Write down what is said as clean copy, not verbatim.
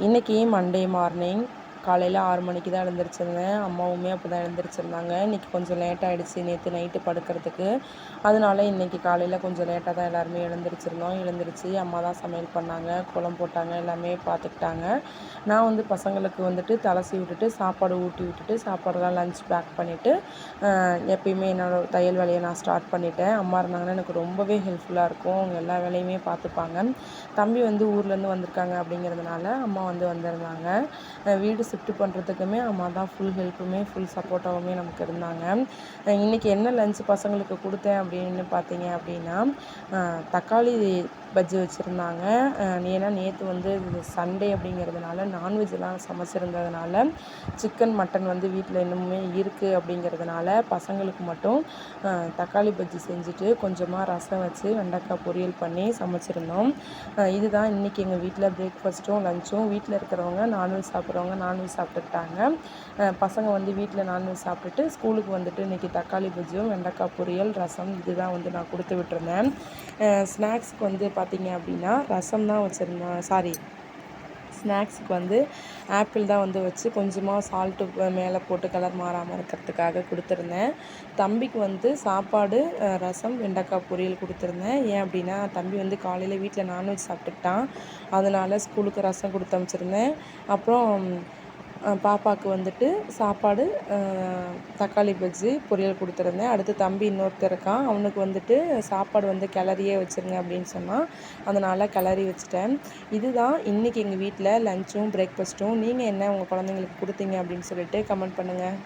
இன்றைக்கி Monday morning காலையில் 6 மணிக்கு தான் எழுந்திரிச்சிருந்தேன். அம்மாவுமே அப்போ தான் எழுந்திரிச்சிருந்தாங்க. இன்றைக்கி கொஞ்சம் லேட் ஆகிடுச்சு நேற்று நைட்டு படுக்கிறதுக்கு. அதனால இன்றைக்கி காலையில் கொஞ்சம் லேட்டாக தான் எல்லாருமே எழுந்திரிச்சிருந்தோம். எழுந்திரிச்சு அம்மா தான் சமையல் பண்ணாங்க, கோலம் போட்டாங்க, எல்லாமே பார்த்துக்கிட்டாங்க. நான் வந்து பசங்களுக்கு வந்துட்டு தலை சீவி விட்டுட்டு சாப்பாடு ஊட்டி விட்டுட்டு சாப்பாடெல்லாம் லஞ்ச் பேக் பண்ணிவிட்டு எப்பயுமே என்னோடய தையல் வேலையை நான் ஸ்டார்ட் பண்ணிட்டேன். அம்மா இருந்தாங்கன்னா எனக்கு ரொம்பவே ஹெல்ப்ஃபுல்லாக இருக்கும். அவங்க எல்லா வேலையுமே பார்த்துப்பாங்க. தம்பி வந்து ஊர்லேருந்து வந்திருக்காங்க அப்படிங்கிறதுனால அம்மா வந்து வந்திருந்தாங்க. வீடு ஷிஃப்ட் பண்ணுறதுக்குமே அம்மா தான் ஃபுல் ஹெல்ப்புமே ஃபுல் சப்போர்ட்டாகவுமே நமக்கு இருந்தாங்க. இன்றைக்கி என்ன லஞ்ச் பசங்களுக்கு கொடுத்தேன் அப்படின்னு பார்த்தீங்க அப்படின்னா, தக்காளி பஜ்ஜி வச்சுருந்தாங்க. ஏன்னா நேற்று வந்து சண்டே அப்படிங்கிறதுனால நான்வெஜ்லாம் சமைச்சிருந்ததுனால சிக்கன் மட்டன் வந்து வீட்டில் இன்னுமே இருக்குது அப்படிங்கிறதுனால பசங்களுக்கு மட்டும் தக்காளி பஜ்ஜி செஞ்சுட்டு கொஞ்சமாக ரசம் வச்சு வெண்டைக்காய் பொரியல் பண்ணி சமைச்சிருந்தோம். இதுதான் இன்றைக்கி எங்கள் வீட்டில் பிரேக்ஃபாஸ்ட்டும் லஞ்சும். வீட்டில் இருக்கிறவங்க நான்வெஜ் சாப்பிட்றவங்க நான்வெஜ் சாப்பிட்டுக்கிட்டாங்க. பசங்க வந்து வீட்டில் நான்வெஜ் சாப்பிட்டுட்டு ஸ்கூலுக்கு வந்துட்டு இன்றைக்கி தக்காளி பஜ்ஜியும் வெண்டைக்காய் பொரியல் ரசம் இதுதான் வந்து நான் கொடுத்து விட்டுருந்தேன். ஸ்நாக்ஸ்க்கு வந்து பார்த்திங்க அப்படின்னா ரசம் தான் வச்சுருந்தேன். ஸ்நாக்ஸுக்கு வந்து ஆப்பிள் தான் வந்து வச்சு கொஞ்சமாக சால்ட்டு மேலே போட்டு கலர் மாறாமல் இருக்கிறதுக்காக கொடுத்துருந்தேன். தம்பிக்கு வந்து சாப்பாடு, ரசம், வெண்டைக்காய் பொரியல் கொடுத்துருந்தேன். ஏன் அப்படின்னா தம்பி வந்து காலையில் வீட்டில் நான்வெஜ் சாப்பிட்டுக்கிட்டான். அதனால் ஸ்கூலுக்கு ரசம் கொடுத்து அனுப்பிச்சிருந்தேன். அப்புறம் பாப்பாவுக்கு வந்துட்டு சாப்பாடு, தக்காளி பஜ்ஜி பொரியல் கொடுத்துருந்தேன். அடுத்து தம்பி இன்னொருத்தர் இருக்கான். அவனுக்கு வந்துட்டு சாப்பாடு வந்து கிளறியே வச்சுருங்க அப்படின்னு சொன்னான். அதனால் கிளறி வச்சுட்டேன். இதுதான் இன்றைக்கி எங்கள் வீட்டில் லஞ்சும் பிரேக்ஃபாஸ்ட்டும். நீங்கள் என்ன உங்கள் குழந்தைங்களுக்கு கொடுத்தீங்க அப்படின்னு சொல்லிட்டு கமெண்ட் பண்ணுங்கள்.